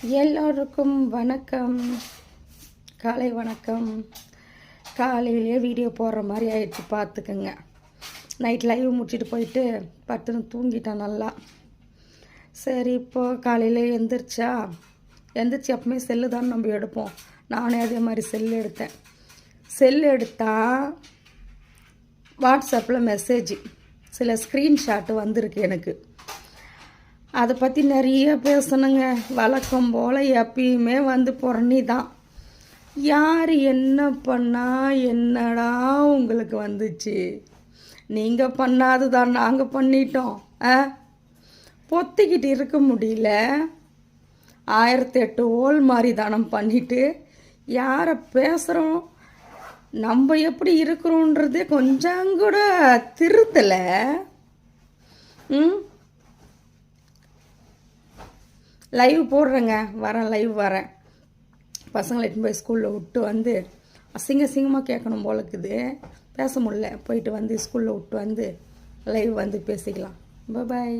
எல்லோருக்கும் வணக்கம், காலை வணக்கம். காலையிலேயே வீடியோ போடுற மாதிரி ஆயிடுச்சு, பார்த்துக்குங்க. நைட் லைவ் முடிச்சுட்டு போயிட்டு பட்டுன்னு தூங்கிட்டேன் நல்லா. சரி, இப்போது காலையில் எந்திரிச்சு எப்பவுமே செல்லு தான் நம்ம எடுப்போம். நானே அதே மாதிரி செல்லு எடுத்தால் வாட்ஸ்அப்பில் மெசேஜ் சில ஸ்க்ரீன்ஷாட்டு வந்திருக்கு எனக்கு. அதை பற்றி நிறைய பேசணுங்க. வழக்கம் போல் எப்பயுமே வந்து புறணி தான். யார் என்ன பண்ணால் என்னடா உங்களுக்கு வந்துச்சு? நீங்கள் பண்ணாது தான் நாங்கள் பண்ணிட்டோம். பொத்திக்கிட்டு இருக்க முடியல. 1008 ஓல் மாதிரி தானம் பண்ணிட்டு யாரை பேசுகிறோம், நம்ம எப்படி இருக்கிறோன்றதே கொஞ்சம் கூட திருத்தலை. லைவ் போடுறேங்க, லைவ் வரேன். பசங்களை எடுத்துன்னு போய் ஸ்கூலில் விட்டு வந்து அசிங்கமாக கேட்கணும் போல இருக்குது, பேச முடியல. போயிட்டு வந்து ஸ்கூலில் விட்டு வந்து லைவ் வந்து பேசிக்கலாம். பாய்.